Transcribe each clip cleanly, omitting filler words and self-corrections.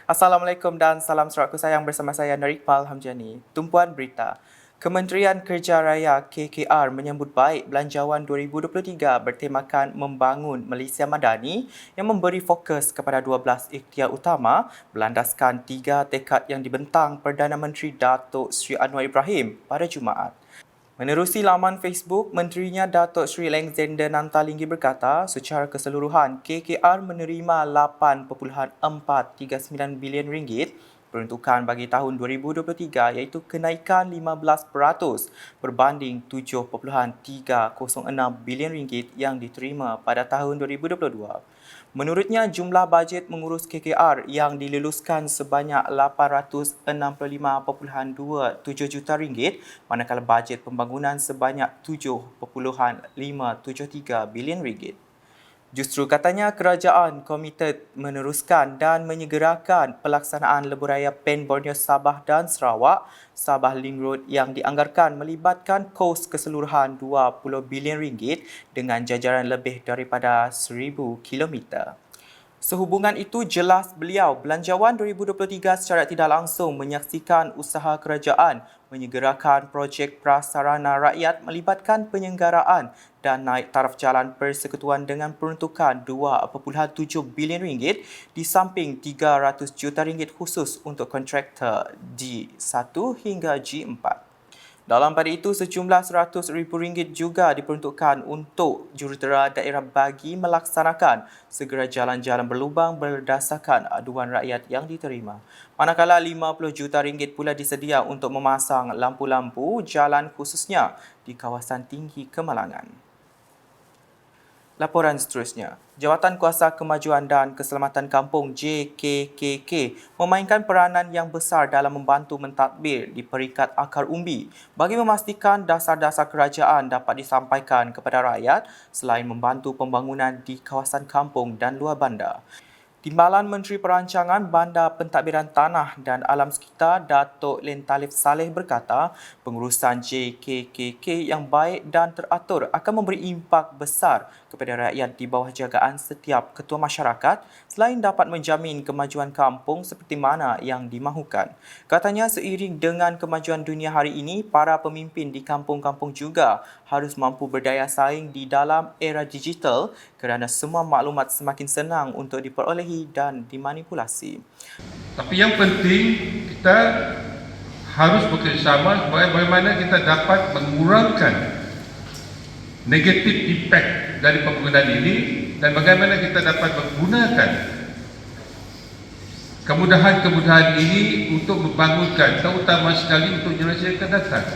Assalamualaikum dan salam seratku sayang bersama saya Narikpal Hamjani. Tumpuan berita. Kementerian Kerja Raya KKR menyambut baik belanjawan 2023 bertemakan membangun Malaysia Madani yang memberi fokus kepada 12 ikhtiar utama berlandaskan 3 tekad yang dibentang Perdana Menteri Datuk Seri Anwar Ibrahim pada Jumaat. Menerusi laman Facebook, Menterinya Datuk Seri Alexander Nantalinggi berkata, secara keseluruhan, KKR menerima 8.439 bilion ringgit peruntukan bagi tahun 2023 iaitu kenaikan 15% berbanding 7.306 bilion ringgit yang diterima pada tahun 2022. Menurutnya, jumlah bajet mengurus KKR yang diluluskan sebanyak 865.27 juta ringgit, manakala bajet pembangunan sebanyak 7.573 bilion ringgit. Justru katanya kerajaan komited meneruskan dan menyegerakan pelaksanaan lebuhraya PEN Borneo Sabah dan Sarawak, Sabah Link Road yang dianggarkan melibatkan kos keseluruhan 20 bilion ringgit dengan jajaran lebih daripada 1,000 kilometer. Sehubungan itu, jelas beliau, belanjawan 2023 secara tidak langsung menyaksikan usaha kerajaan menyegerakan projek prasarana rakyat melibatkan penyelenggaraan dan naik taraf jalan persekutuan dengan peruntukan 2.7 bilion ringgit di samping 300 juta ringgit khusus untuk kontraktor G1 hingga G4. Dalam pada itu, sejumlah RM100,000 juga diperuntukkan untuk jurutera daerah bagi melaksanakan segera jalan-jalan berlubang berdasarkan aduan rakyat yang diterima. Manakala RM50 juta pula disedia untuk memasang lampu-lampu jalan khususnya di kawasan tinggi Kemalangan. Laporan seterusnya, Jawatan Kuasa Kemajuan dan Keselamatan Kampung JKKK memainkan peranan yang besar dalam membantu mentadbir di peringkat akar umbi bagi memastikan dasar-dasar kerajaan dapat disampaikan kepada rakyat selain membantu pembangunan di kawasan kampung dan luar bandar. Timbalan Menteri Perancangan Bandar Pentadbiran Tanah dan Alam Sekitar Datuk Len Talif Saleh berkata, pengurusan JKKK yang baik dan teratur akan memberi impak besar kepada rakyat di bawah jagaan setiap ketua masyarakat selain dapat menjamin kemajuan kampung seperti mana yang dimahukan. Katanya, seiring dengan kemajuan dunia hari ini, para pemimpin di kampung-kampung juga harus mampu berdaya saing di dalam era digital kerana semua maklumat semakin senang untuk diperolehi dan dimanipulasi. Tapi yang penting kita harus bekerjasama supaya bagaimana kita dapat mengurangkan negatif impact dari pembangunan ini dan bagaimana kita dapat menggunakan kemudahan-kemudahan ini untuk membangunkan, terutama sekali untuk generasi yang akan datang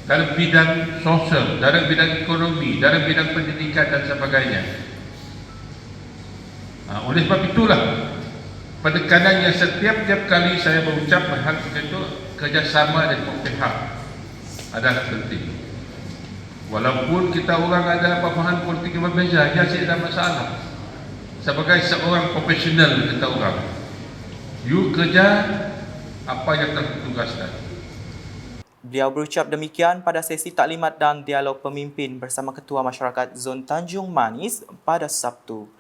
dalam bidang sosial, dalam bidang ekonomi, dalam bidang pendidikan dan sebagainya. Oleh sebab itulah penekanan yang setiap kali saya berucap hal itu, kerjasama dari pihak adalah penting. Walaupun kita orang ada pemahaman politik yang berbeza, ya tidak ada masalah. Sebagai seorang profesional kita orang, you kerja apa yang telah ditugaskan. Beliau berucap demikian pada sesi taklimat dan dialog pemimpin bersama Ketua Masyarakat Zon Tanjung Manis pada Sabtu.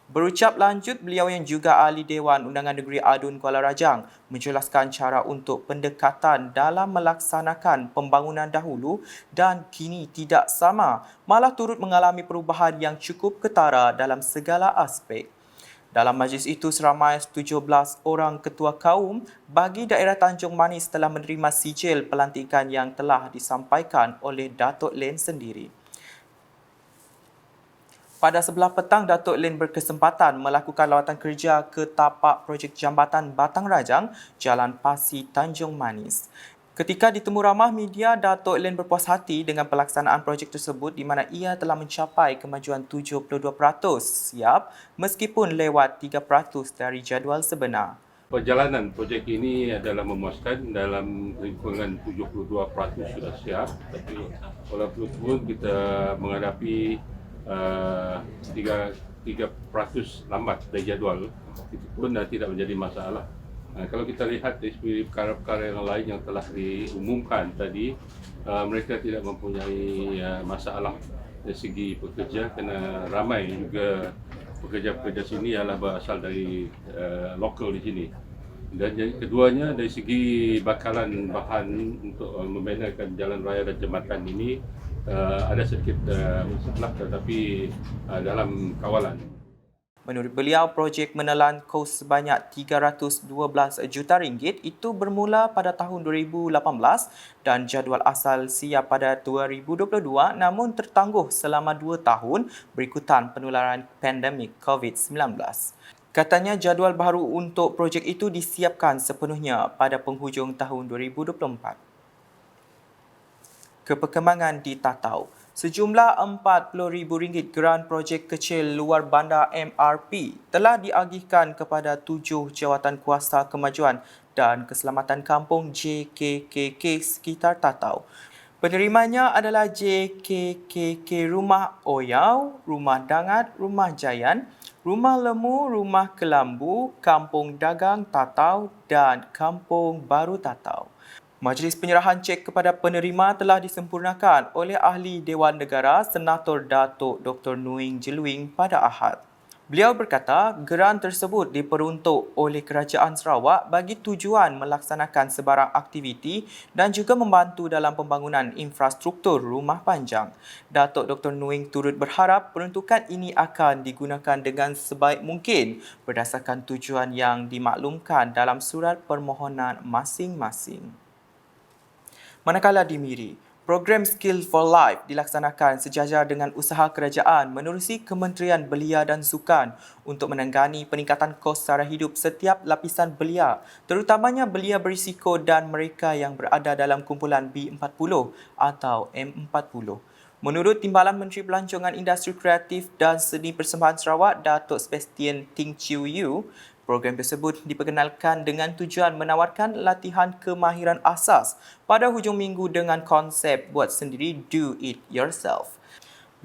Berucap lanjut, beliau yang juga ahli Dewan Undangan Negeri Adun Kuala Rajang menjelaskan cara untuk pendekatan dalam melaksanakan pembangunan dahulu dan kini tidak sama, malah turut mengalami perubahan yang cukup ketara dalam segala aspek. Dalam majlis itu, seramai 17 orang ketua kaum bagi daerah Tanjung Manis telah menerima sijil pelantikan yang telah disampaikan oleh Datuk Len sendiri. Pada sebelah petang, Datuk Len berkesempatan melakukan lawatan kerja ke tapak projek Jambatan Batang Rajang, Jalan Pasi, Tanjung Manis. Ketika ditemu ramah media, Datuk Len berpuas hati dengan pelaksanaan projek tersebut di mana ia telah mencapai kemajuan 72% siap meskipun lewat 3% dari jadual sebenar. Perjalanan projek ini adalah memuaskan, dalam lingkungan 72% sudah siap, tapi walaupun kita menghadapi 3% lambat dari jadual, itu pun tidak menjadi masalah. Kalau kita lihat dari perkara-perkara yang lain yang telah diumumkan tadi, mereka tidak mempunyai masalah dari segi pekerja kerana ramai juga pekerja-pekerja sini adalah berasal dari lokal di sini. Dan yang keduanya dari segi bakalan bahan untuk membenakan jalan raya dan jambatan ini ada sedikit masalah tetapi dalam kawalan. Menurut beliau, projek menelan kos sebanyak 312 juta ringgit itu bermula pada tahun 2018 dan jadual asal siap pada 2022 namun tertangguh selama 2 tahun berikutan penularan pandemik COVID-19. Katanya jadual baru untuk projek itu disiapkan sepenuhnya pada penghujung tahun 2024. Keperkembangan di Tatau. Sejumlah RM40,000 geran projek kecil luar bandar MRP telah diagihkan kepada 7 jawatan kuasa kemajuan dan keselamatan kampung JKKK sekitar Tatau. Penerimanya adalah JKKK Rumah Oyau, Rumah Dangat, Rumah Jayan, Rumah Lemu, Rumah Kelambu, Kampung Dagang Tatau dan Kampung Baru Tatau. Majlis penyerahan cek kepada penerima telah disempurnakan oleh Ahli Dewan Negara Senator Datuk Dr. Nuing Jeluing pada Ahad. Beliau berkata, geran tersebut diperuntuk oleh Kerajaan Sarawak bagi tujuan melaksanakan sebarang aktiviti dan juga membantu dalam pembangunan infrastruktur rumah panjang. Datuk Dr. Nuing turut berharap peruntukan ini akan digunakan dengan sebaik mungkin berdasarkan tujuan yang dimaklumkan dalam surat permohonan masing-masing. Manakala di Miri, program Skill for Life dilaksanakan sejajar dengan usaha kerajaan menerusi Kementerian Belia dan Sukan untuk menanggani peningkatan kos sara hidup setiap lapisan belia, terutamanya belia berisiko dan mereka yang berada dalam kumpulan B40 atau M40. Menurut Timbalan Menteri Pelancongan Industri Kreatif dan Seni Persembahan Sarawak, Datuk Sebastian Ting Chiu Yu, program tersebut diperkenalkan dengan tujuan menawarkan latihan kemahiran asas pada hujung minggu dengan konsep buat sendiri do it yourself.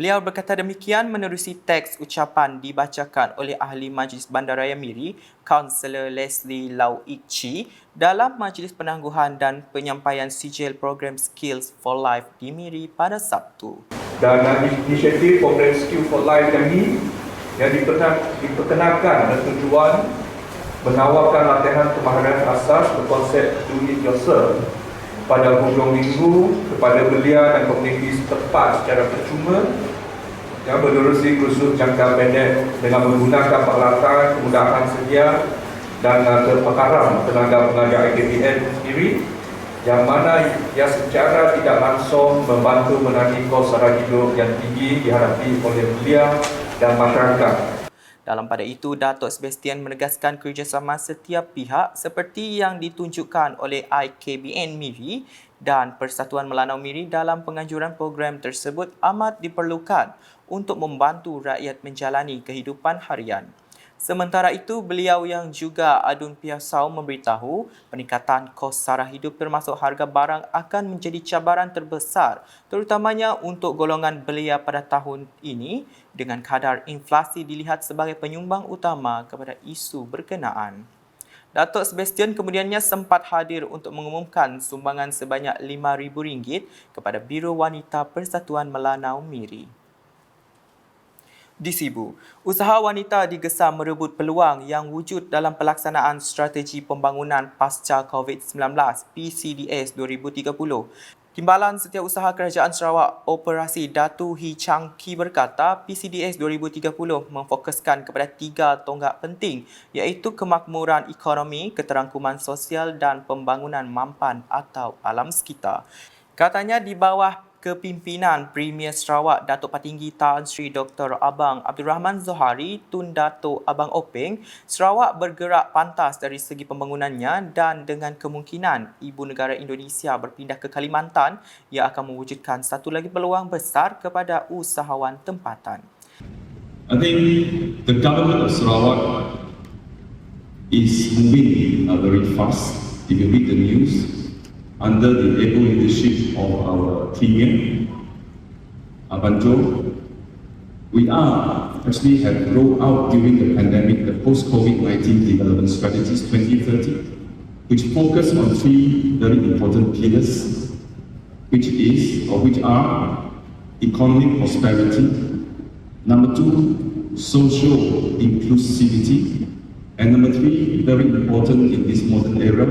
Beliau berkata demikian menerusi teks ucapan dibacakan oleh Ahli Majlis Bandaraya Miri, Kaunselor Leslie Lau Ik Chi dalam Majlis Penangguhan dan Penyampaian Sijil Program Skills for Life di Miri pada Sabtu. Dan inisiatif program Skill for Life ini yang diperkenalkan dan tujuan menawarkan latihan kemahiran asas berkonsep do it yourself pada hujung minggu kepada belia dan komuniti setempat secara percuma yang menerusi kursus jangka pendek dengan menggunakan peralatan kemudahan sedia dan terpekaram tenaga pengajar IKTN sendiri yang mana yang secara tidak langsung membantu menangani kos sara hidup yang tinggi dihadapi oleh belia dan masyarakat. Dalam pada itu, Datuk Sebastian menegaskan kerjasama setiap pihak seperti yang ditunjukkan oleh IKBN Miri dan Persatuan Melanau Miri dalam penganjuran program tersebut amat diperlukan untuk membantu rakyat menjalani kehidupan harian. Sementara itu, beliau yang juga adun piasau memberitahu peningkatan kos sara hidup termasuk harga barang akan menjadi cabaran terbesar terutamanya untuk golongan belia pada tahun ini dengan kadar inflasi dilihat sebagai penyumbang utama kepada isu berkenaan. Datuk Sebastian kemudiannya sempat hadir untuk mengumumkan sumbangan sebanyak RM5,000 kepada Biro Wanita Persatuan Melanau Miri. Di Sibu, usaha wanita digesa merebut peluang yang wujud dalam pelaksanaan strategi pembangunan pasca COVID-19 PCDS 2030. Timbalan Setiausaha Kerajaan Sarawak Operasi Datu Hee Chang Kee berkata PCDS 2030 memfokuskan kepada 3 tonggak penting iaitu kemakmuran ekonomi, keterangkuman sosial dan pembangunan mampan atau alam sekitar. Katanya di bawah kepimpinan Premier Sarawak Datuk Patinggi Tan Sri Dr. Abang Abdul Rahman Zohari Tun Datuk Abang Openg, Sarawak bergerak pantas dari segi pembangunannya dan dengan kemungkinan Ibu Negara Indonesia berpindah ke Kalimantan, ia akan mewujudkan satu lagi peluang besar kepada usahawan tempatan. I think the government of Sarawak is moving very fast. If you read the news, under the able leadership of our Premier, Abang Jo, we actually have rolled out during the pandemic the post-COVID-19 development strategies 2030, which focus on 3 very important pillars, which are economic prosperity, number 2, social inclusivity. And number three, very important in this modern era,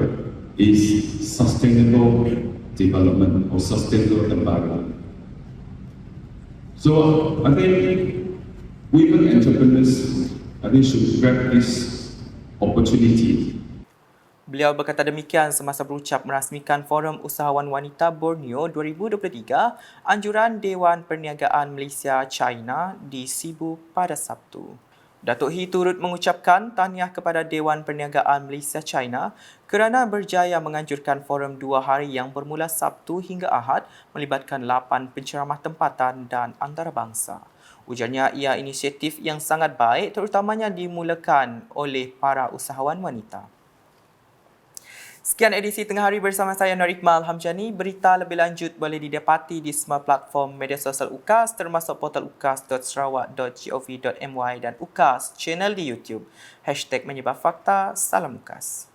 is sustainable development or sustainable environment. So I think women entrepreneurs, should grab this opportunity. Beliau berkata demikian semasa berucap merasmikan Forum Usahawan Wanita Borneo 2023, anjuran Dewan Perniagaan Malaysia-China di Sibu pada Sabtu. Datuk Hee turut mengucapkan tahniah kepada Dewan Perniagaan Malaysia-China kerana berjaya menganjurkan forum 2 hari yang bermula Sabtu hingga Ahad melibatkan 8 penceramah tempatan dan antarabangsa. Ujarnya ia inisiatif yang sangat baik terutamanya dimulakan oleh para usahawan wanita. Sekian edisi Tengah Hari bersama saya Nur Iqmal Hamjani. Berita lebih lanjut boleh didapati di semua platform media sosial UKAS termasuk portal ukas.sarawak.gov.my dan UKAS channel di YouTube. #menyebabfakta. Salam UKAS.